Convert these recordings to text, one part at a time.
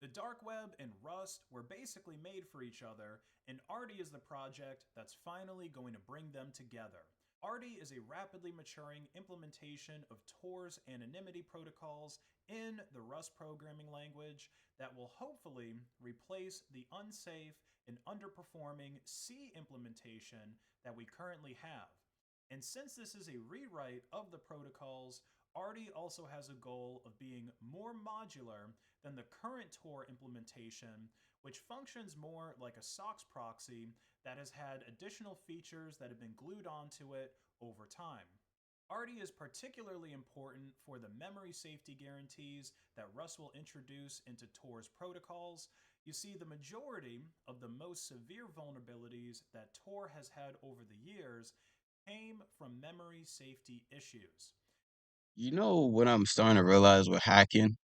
The dark web and Rust were basically made for each other, and Arti is the project that's finally going to bring them together. Arti is a rapidly maturing implementation of Tor's anonymity protocols in the Rust programming language that will hopefully replace the unsafe and underperforming C implementation that we currently have. And since this is a rewrite of the protocols, Arti also has a goal of being more modular than the current Tor implementation, which functions more like a SOX proxy that has had additional features that have been glued onto it over time. Arti is particularly important for the memory safety guarantees that Rust will introduce into Tor's protocols. You see, the majority of the most severe vulnerabilities that Tor has had over the years came from memory safety issues. You know what I'm starting to realize with hacking,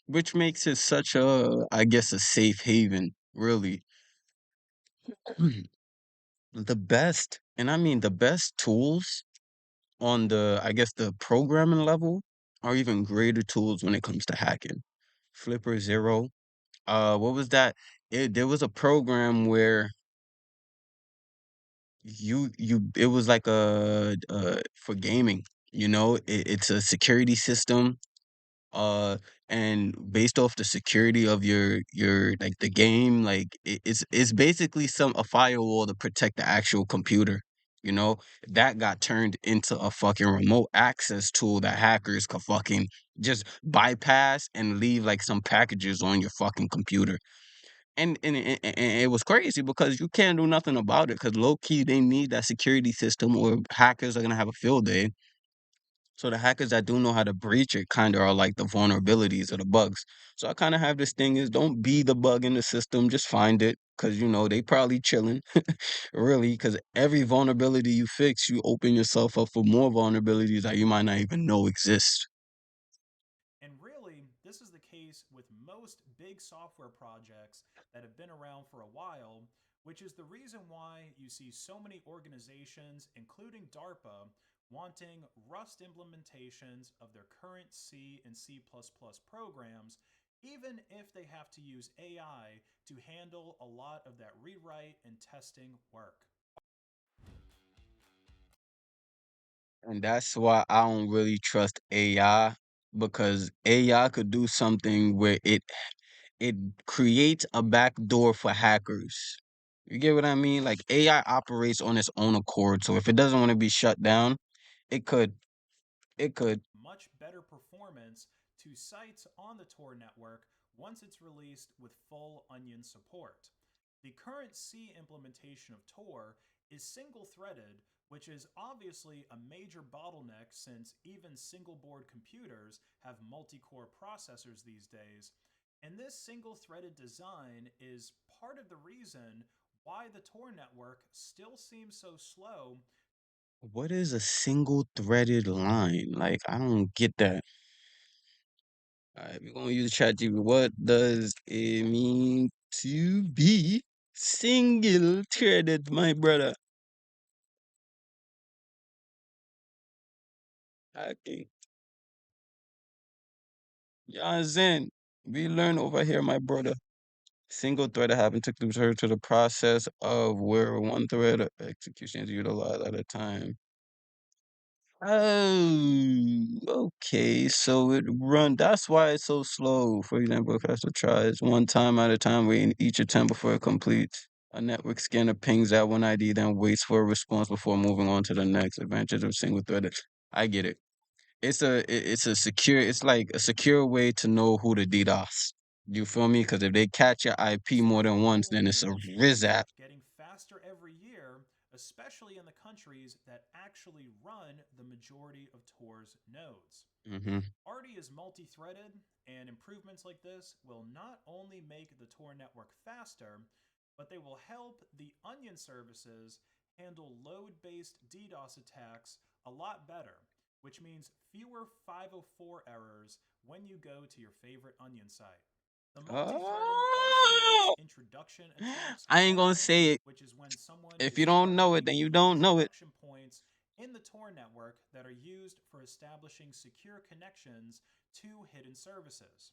which makes it such a, I guess, a safe haven, really. The best, and I mean the best tools on the, I guess, the programming level are even greater tools when it comes to hacking. Flipper Zero. What was that? There was a program where it was like for gaming. It's a security system, uh and based off the security of your like the game, like it's basically a firewall to protect the actual computer. you know that got turned into a fucking remote access tool that hackers could fucking just bypass and leave like some packages on your fucking computer. And it was crazy because you can't do nothing about it, because low key they need that security system or hackers are gonna have a field day. So the hackers that do know how to breach it kind of are like the vulnerabilities or the bugs. So I kind of have this thing is, don't be the bug in the system, just find it, because they probably chilling, really. Because every vulnerability you fix, you open yourself up for more vulnerabilities that you might not even know exist. And really, this is the case with most big software projects that have been around for a while, which is the reason why you see so many organizations, including DARPA, wanting Rust implementations of their current C and C++ programs, even if they have to use AI to handle a lot of that rewrite and testing work. And that's why I don't really trust AI, because AI could do something where it creates a backdoor for hackers. You get what I mean? Like AI operates on its own accord. So if it doesn't want to be shut down, it could. It could. Much better performance to sites on the Tor network once it's released with full Onion support. The current C implementation of Tor is single threaded, which is obviously a major bottleneck since even single board computers have multi core processors these days. And this single threaded design is part of the reason why the Tor network still seems so slow. What is a single threaded line? Like, I don't get that. All right, we're gonna use ChatGPT. What does it mean to be single threaded, my brother? Okay. Yeah, Zen. We learn over here, my brother. Single thread happened to refer to the process of where one thread of execution is utilized at a time. Oh, okay. So it run. That's why it's so slow. For example, faster tries one time at a time, waiting each attempt before it completes. A network scanner pings that one ID, then waits for a response before moving on to the next. Advantage of single threaded. I get it. It's a secure. It's like a secure way to know who to DDoS. You feel me? Because if they catch your IP more than once, Stable then it's a internet speeds rizap. getting faster every year, especially in the countries that actually run the majority of Tor's nodes. Hmm. Arti is multi threaded, and improvements like this will not only make the Tor network faster, but they will help the Onion services handle load based DDoS attacks a lot better, which means fewer 504 errors when you go to your favorite Onion site. The multi-threading also makes Oh! introduction attacks I ain't gonna harder, say it. which is when someone If is you don't know it, targeting then you the don't know it. introduction points in the Tor network that are used for establishing secure connections to hidden services.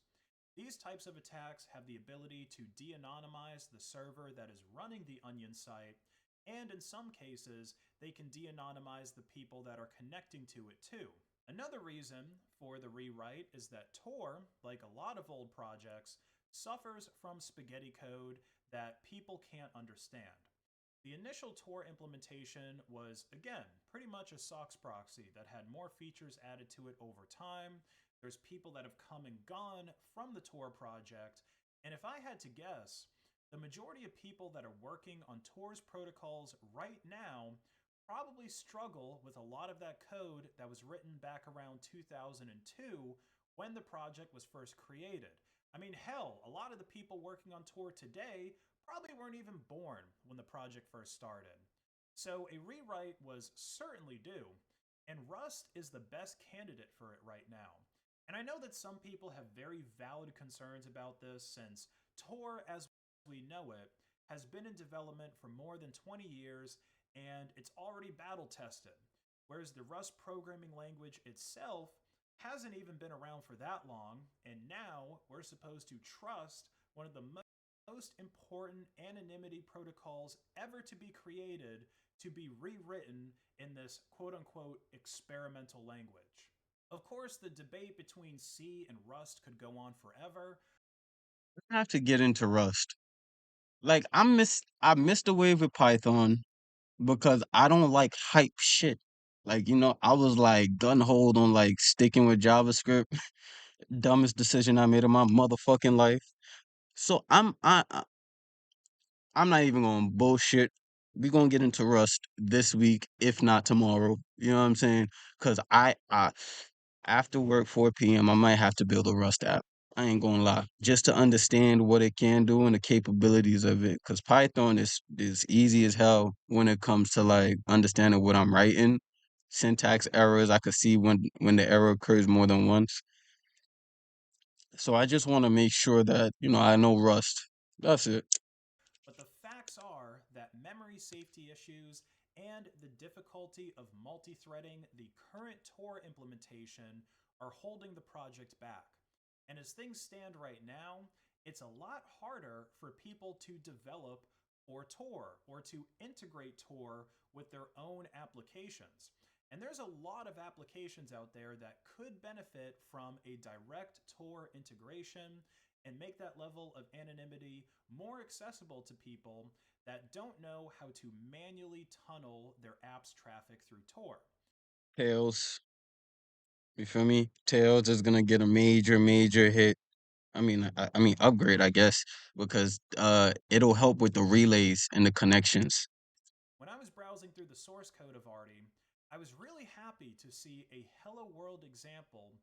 These types of attacks have the ability to de anonymize the server that is running the Onion site, and in some cases, they can de anonymize the people that are connecting to it too. Another reason for the rewrite is that Tor, like a lot of old projects, suffers from spaghetti code that people can't understand. The initial Tor implementation was, again, pretty much a SOX proxy that had more features added to it over time. There's people that have come and gone from the Tor project, and if I had to guess, the majority of people that are working on Tor's protocols right now probably struggle with a lot of that code that was written back around 2002 when the project was first created. I mean, hell, a lot of the people working on Tor today probably weren't even born when the project first started. So a rewrite was certainly due, and Rust is the best candidate for it right now. And I know that some people have very valid concerns about this since Tor, as we know it, has been in development for more than 20 years and it's already battle tested. Whereas the Rust programming language itself hasn't even been around for that long, and now we're supposed to trust one of the most important anonymity protocols ever to be created to be rewritten in this quote unquote experimental language. Of course, the debate between C and Rust could go on forever. I have to get into Rust. Like I missed the wave with Python because I don't like hype shit. Like, I was like gun hold on like sticking with JavaScript. Dumbest decision I made in my motherfucking life. So I'm not even gonna bullshit. We gonna get into Rust this week, if not tomorrow. You know what I'm saying? Cause I after work 4 p.m. I might have to build a Rust app. I ain't gonna lie, just to understand what it can do and the capabilities of it. Cause Python is easy as hell when it comes to like understanding what I'm writing. Syntax errors, I could see when the error occurs more than once. So I just want to make sure that I know Rust. That's it. But the facts are that memory safety issues and the difficulty of multi threading the current Tor implementation are holding the project back. And as things stand right now, it's a lot harder for people to develop for Tor or to integrate Tor with their own applications. And there's a lot of applications out there that could benefit from a direct Tor integration and make that level of anonymity more accessible to people that don't know how to manually tunnel their app's traffic through Tor. Tails, you feel me? Tails is gonna get a major hit. I mean upgrade, I guess, because it'll help with the relays and the connections. When I was browsing through the source code of Arti, I was really happy to see a Hello World example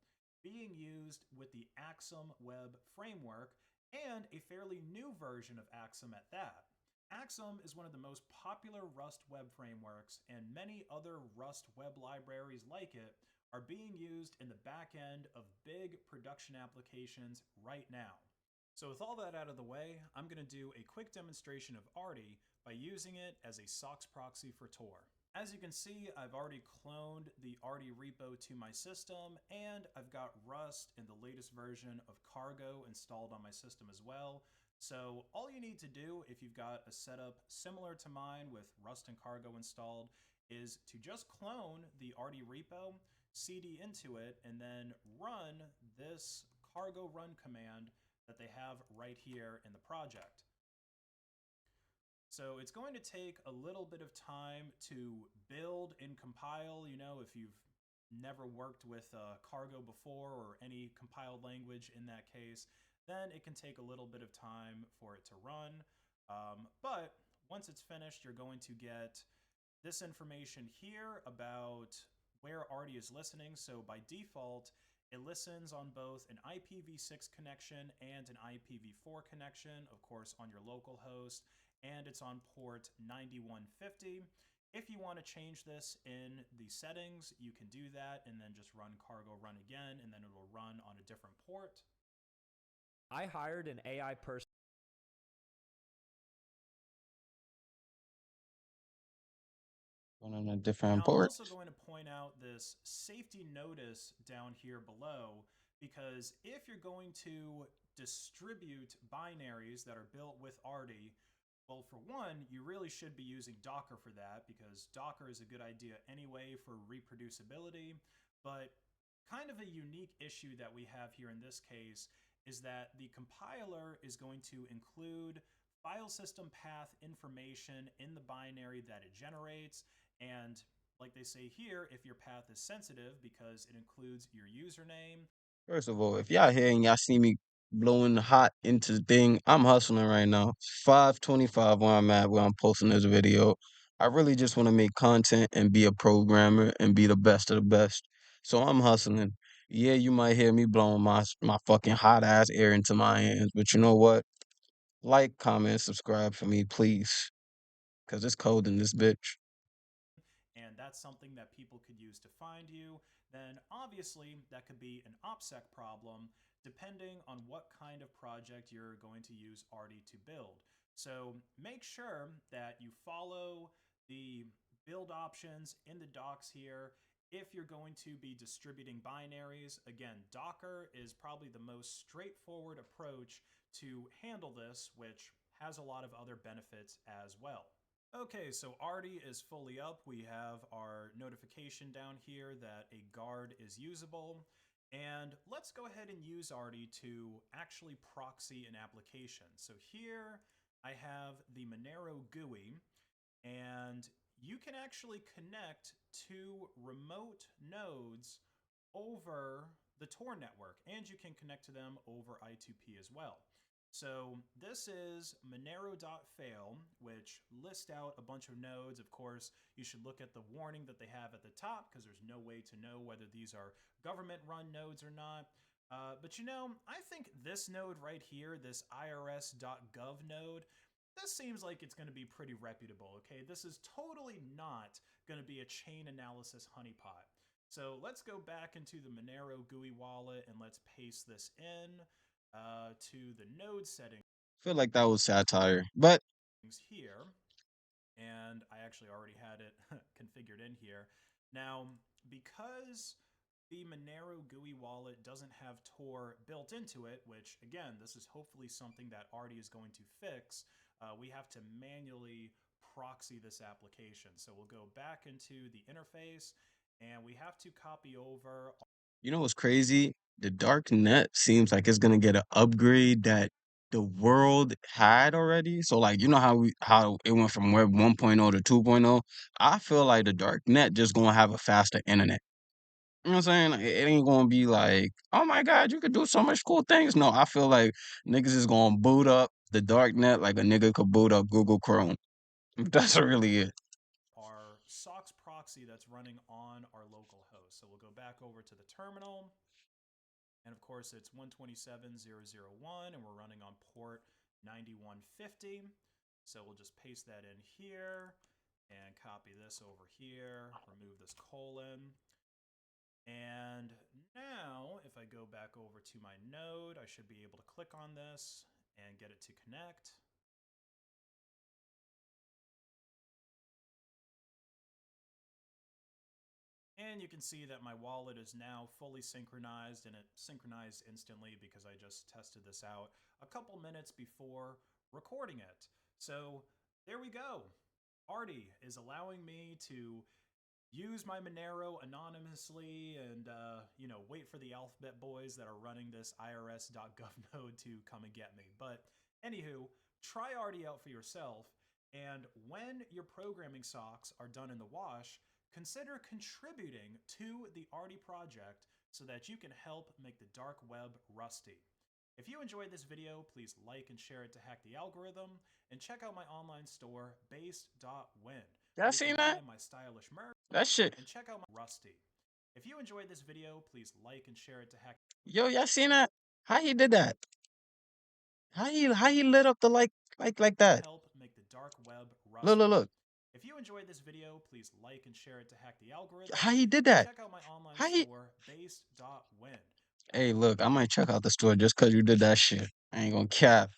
being used with the Axum web framework and a fairly new version of Axum at that. Axum is one of the most popular Rust web frameworks, and many other Rust web libraries like it are being used in the back end of big production applications right now. So with all that out of the way, I'm going to do a quick demonstration of Arti by using it as a SOX proxy for Tor. As you can see, I've already cloned the Arti repo to my system, and I've got Rust in the latest version of Cargo installed on my system as well. So all you need to do if you've got a setup similar to mine with Rust and Cargo installed is to just clone the Arti repo, cd into it, and then run this cargo run command that they have right here in the project. So it's going to take a little bit of time to build and compile. If you've never worked with Cargo before or any compiled language in that case, then it can take a little bit of time for it to run. But once it's finished, you're going to get this information here about where Arti is listening. So by default, it listens on both an IPv6 connection and an IPv4 connection, of course, on your local host, and it's on port 9150. If you want to change this in the settings, you can do that and then just run cargo run again, and then it will run on a different port. I hired an AI person On a And different I'm port. also going to point out this safety notice down here below, because if you're going to distribute binaries that are built with Arti, well, for one, you really should be using Docker for that because Docker is a good idea anyway for reproducibility. But kind of a unique issue that we have here in this case is that the compiler is going to include file system path information in the binary that it generates. And like they say here, if your path is sensitive because it includes your username. First of all, if y'all here and y'all see me blowing hot into the thing, I'm hustling right now. 5:25 where I'm at, where I'm posting this video. I really just want to make content and be a programmer and be the best of the best. So I'm hustling. Yeah, you might hear me blowing my fucking hot ass air into my hands, but you know what? Like, comment, subscribe for me, please, cause it's cold in this bitch. And that's something that people could use to find you, then obviously that could be an OPSEC problem depending on what kind of project you're going to use Arti to build. So make sure that you follow the build options in the docs here. If you're going to be distributing binaries, again, Docker is probably the most straightforward approach to handle this, which has a lot of other benefits as well. Okay, so Arti is fully up. We have our notification down here that a guard is usable. And let's go ahead and use Arti to actually proxy an application. So here I have the Monero GUI, and you can actually connect to remote nodes over the Tor network, and you can connect to them over I2P as well. So this is monero.fail, which lists out a bunch of nodes. Of course, you should look at the warning that they have at the top because there's no way to know whether these are government-run nodes or not. But you know, I think this node right here, this irs.gov node, this seems like it's going to be pretty reputable, okay? This is totally not going to be a chain analysis honeypot. So let's go back into the Monero GUI wallet and let's paste this in to the node settings Feel like that was satire, but here. And I actually already had it configured in here. Now, because the Monero GUI wallet doesn't have Tor built into it, which again, this is hopefully something that Arti is going to fix, we have to manually proxy this application. So we'll go back into the interface and we have to copy over. you know what's crazy? The dark net seems like it's gonna get an upgrade that the world had already. So like you know how it went from web 1.0 to 2.0? I feel like the dark net just gonna have a faster internet. You know what I'm saying? Like, it ain't gonna be like, oh my God, you could do so much cool things. No, I feel like niggas is gonna boot up the dark net like a nigga could boot up Google Chrome. That's really it. Our SOCKS proxy that's running on our local host. So we'll go back over to the terminal. And of course, it's 127.0.0.1, and we're running on port 9150. So we'll just paste that in here and copy this over here, remove this colon. And now, if I go back over to my node, I should be able to click on this and get it to connect. And you can see that my wallet is now fully synchronized, and it synchronized instantly because I just tested this out a couple minutes before recording it. So there we go. Arti is allowing me to use my Monero anonymously and, wait for the alphabet boys that are running this irs.gov node to come and get me. But anywho, try Arti out for yourself. And when your programming socks are done in the wash, consider contributing to the Arti project so that you can help make the dark web rusty. If you enjoyed this video, please like and share it to hack the algorithm, and check out my online store, base.win. Y'all You can seen buy that? my stylish merch That shit. and check out my rusty. If you enjoyed this video, please like and share it to hack Yo, y'all seen that? How he did that? How he lit up the like to that? help make the dark web Look, look, rusty. look. If you enjoyed this video, please like and share it to hack the algorithm, How he did and that? check out my online How he store, base.win. Hey, look, I might check out the store just cause you did that shit. I ain't gonna cap.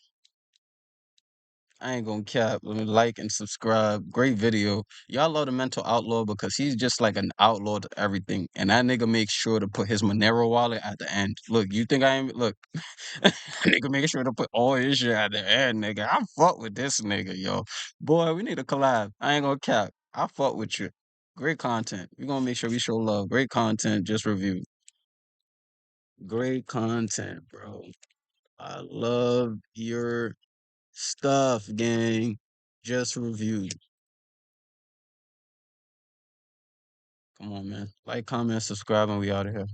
I ain't gonna cap. Let me like and subscribe. Great video. Y'all love the Mental Outlaw because he's just like an outlaw to everything. And that nigga makes sure to put his Monero wallet at the end. Look, you think I am? Look, nigga making sure to put all his shit at the end, nigga. I fuck with this nigga, yo. Boy, we need a collab. I ain't gonna cap. I fuck with you. Great content. We gonna make sure we show love. Great content. Just review. Great content, bro. I love your stuff, gang. Just review. Come on, man. Like, comment, subscribe, and we out of here.